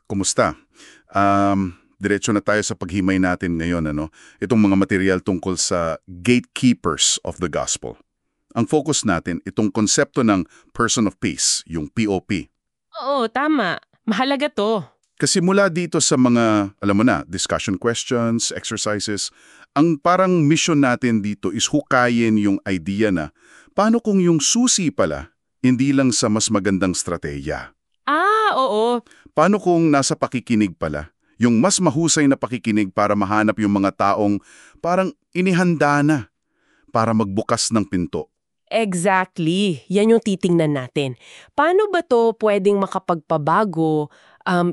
Kumusta? Diretso na tayo sa paghimay natin ngayon, ano? Itong mga material tungkol sa gatekeepers of the gospel. Ang focus natin, itong konsepto ng person of peace, yung POP. Oo, tama. Mahalaga to. Kasi mula dito sa mga, alam mo na, discussion questions, exercises, ang parang mission natin dito is hukayin yung idea na paano kung yung susi pala, hindi lang sa mas magandang strategiya. Oo. Paano kung nasa pakikinig pala? Yung mas mahusay na pakikinig para mahanap yung mga taong parang inihanda na para magbukas ng pinto. Exactly. Yan yung titingnan natin. Paano ba to pwedeng makapagpabago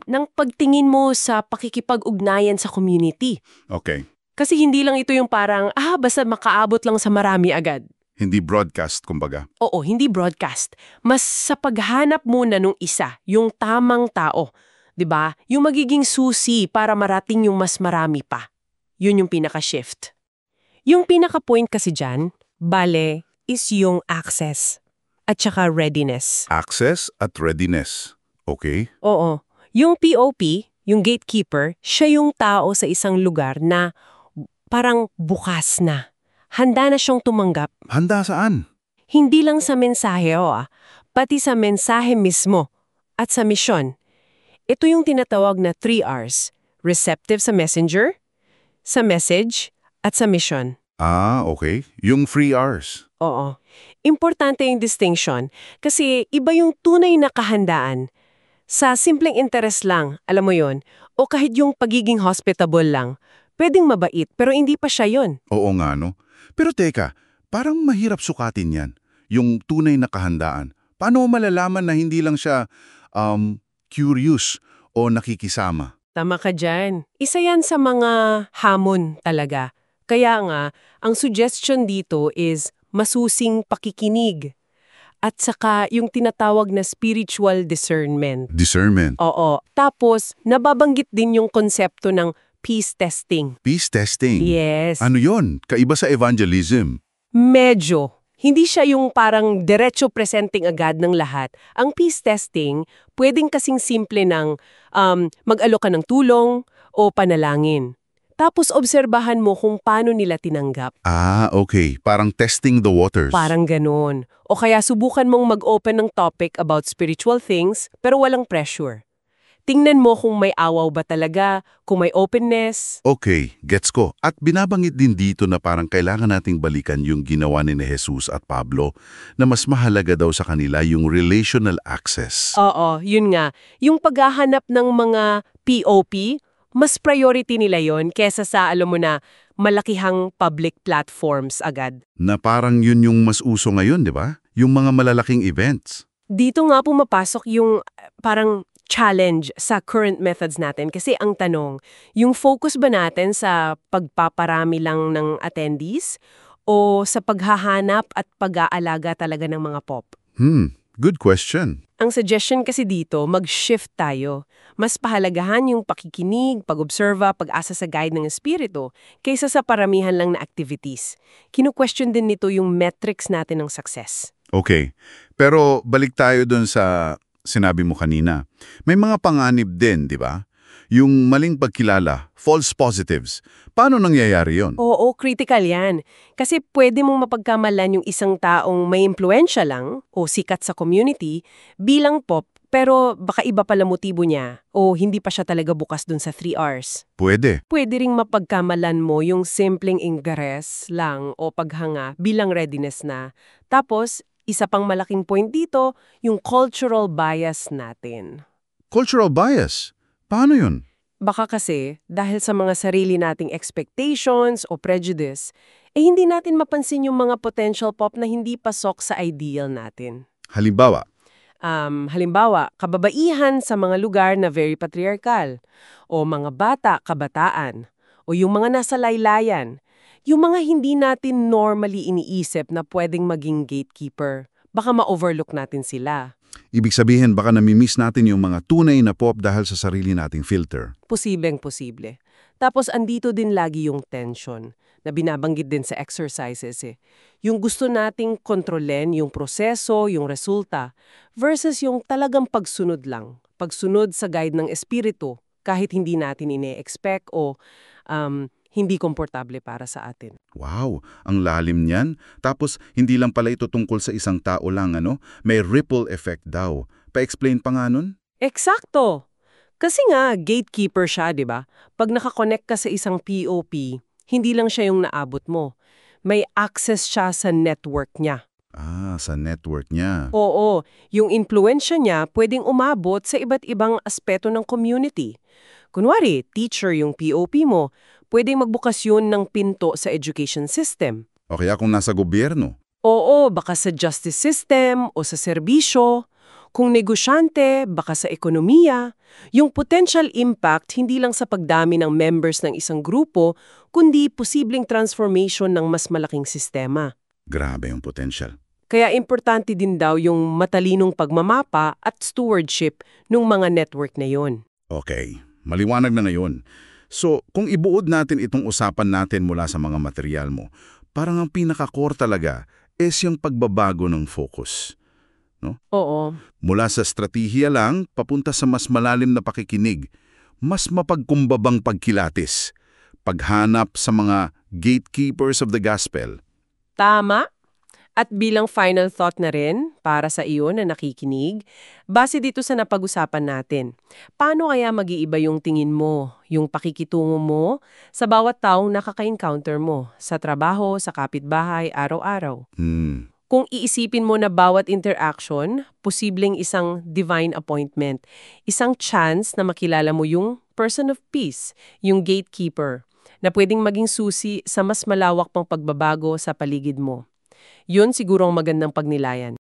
ng pagtingin mo sa pakikipag-ugnayan sa community? Okay. Kasi hindi lang ito yung parang, basta makaabot lang sa marami agad. Hindi broadcast, kumbaga. Oo, hindi broadcast. Mas sa paghanap muna nung isa, yung tamang tao. 'Di ba? Yung magiging susi para marating yung mas marami pa. Yun yung pinaka-shift. Yung pinaka-point kasi dyan, bale, is yung access at saka readiness. Access at readiness. Okay? Oo. Yung POP, yung gatekeeper, siya yung tao sa isang lugar na parang bukas na. Handa na siyang tumanggap. Handa saan? Hindi lang sa mensahe, pati sa mensahe mismo at sa misyon. Ito yung tinatawag na 3 Rs. Receptive sa messenger, sa message, at sa mission. Okay. Yung 3 Rs. Oo. Importante yung distinction kasi iba yung tunay na kahandaan. Sa simpleng interest lang, alam mo yon, o kahit yung pagiging hospitable lang, pwedeng mabait pero hindi pa siya yon. Oo nga, no? Pero teka, parang mahirap sukatin yan. Yung tunay na kahandaan. Paano mo malalaman na hindi lang siya curious o nakikisama? Tama ka dyan. Isa yan sa mga hamon talaga. Kaya nga, ang suggestion dito is masusing pakikinig. At saka yung tinatawag na spiritual discernment. Discernment. Oo. Tapos, nababanggit din yung konsepto ng peace testing. Peace testing. Yes. Ano yon? Kaiba sa evangelism. Medyo. Hindi siya yung parang diretso presenting agad ng lahat. Ang peace testing, pwedeng kasing simple ng mag-alok ka ng tulong o panalangin. Tapos obserbahan mo kung paano nila tinanggap. Okay. Parang testing the waters. Parang ganun. O kaya subukan mong mag-open ng topic about spiritual things pero walang pressure. Tingnan mo kung may awaw ba talaga, kung may openness. Okay, gets ko. At binabanggit din dito na parang kailangan nating balikan yung ginawa ni Jesus at Pablo na mas mahalaga daw sa kanila yung relational access. Oo, yun nga. Yung paghahanap ng mga POP, mas priority nila yon kesa sa, alam mo na, malakihang public platforms agad. Na parang yun yung mas uso ngayon, di ba? Yung mga malalaking events. Dito nga pumapasok yung parang challenge sa current methods natin. Kasi ang tanong, yung focus ba natin sa pagpaparami lang ng attendees o sa paghahanap at pag-aalaga talaga ng mga pop? Good question. Ang suggestion kasi dito, mag-shift tayo. Mas pahalagahan yung pakikinig, pag-observa, pag-asa sa guide ng espiritu kaysa sa paramihan lang na activities. Kinu-question din nito yung metrics natin ng success. Okay. Pero balik tayo dun sa sinabi mo kanina. May mga panganib din, di ba? Yung maling pagkilala, false positives. Paano nangyayari yon? Oo, critical yan. Kasi pwede mong mapagkamalan yung isang taong may impluensya lang o sikat sa community bilang pop pero baka iba pala motibo niya o hindi pa siya talaga bukas dun sa 3 Rs. Pwede. Pwede ring mapagkamalan mo yung simpleng interes lang o paghanga bilang readiness na. Tapos, isa pang malaking point dito, yung cultural bias natin. Cultural bias? Paano yun? Baka kasi, dahil sa mga sarili nating expectations o prejudice, hindi natin mapansin yung mga potential pop na hindi pasok sa ideal natin. Halimbawa, Halimbawa, kababaihan sa mga lugar na very patriarchal, o mga bata, kabataan, o yung mga nasa laylayan, yung mga hindi natin normally iniisip na pwedeng maging gatekeeper. Baka ma-overlook natin sila. ibig sabihin baka namimiss natin yung mga tunay na pop dahil sa sarili nating filter. Posibleng-posible. Tapos andito din lagi yung tension na binabanggit din sa exercises Yung gusto nating kontrolin yung proseso, yung resulta, versus yung talagang pagsunod lang, pagsunod sa guide ng espiritu kahit hindi natin ine-expect o hindi komportable para sa atin. Wow, ang lalim niyan. Tapos, hindi lang pala ito tungkol sa isang tao lang, ano? May ripple effect daw. Pa-explain pa nga nun? Eksakto! Kasi nga, gatekeeper siya, di ba? Pag nakakonect ka sa isang POP, hindi lang siya yung naabot mo. May access siya sa network niya. Ah, sa network niya. Oo, yung influensya niya pwedeng umabot sa iba't ibang aspeto ng community. Kunwari, teacher yung POP mo, pwedeng magbukas yun ng pinto sa education system. O kaya kung nasa gobyerno. Oo, baka sa justice system o sa serbisyo. Kung negosyante, baka sa ekonomiya. Yung potential impact hindi lang sa pagdami ng members ng isang grupo, kundi posibleng transformation ng mas malaking sistema. Grabe yung potential. Kaya importante din daw yung matalinong pagmamapa at stewardship ng mga network na yon. Okay, maliwanag na ngayon. So, kung ibuod natin itong usapan natin mula sa mga material mo, parang ang pinaka-core talaga is yung pagbabago ng focus. No? Oo. Mula sa estratehiya lang, papunta sa mas malalim na pakikinig, mas mapagkumbabang pagkilatis, paghanap sa mga gatekeepers of the gospel. Tama. At bilang final thought na rin, para sa iyo na nakikinig, base dito sa napag-usapan natin, paano kaya mag-iiba yung tingin mo, yung pakikitungo mo, sa bawat taong nakaka-encounter mo, sa trabaho, sa kapitbahay, araw-araw? Kung iisipin mo na bawat interaction, posibleng isang divine appointment, isang chance na makilala mo yung person of peace, yung gatekeeper, na pwedeng maging susi sa mas malawak pang pagbabago sa paligid mo. Yun siguro ang magandang pagnilayan.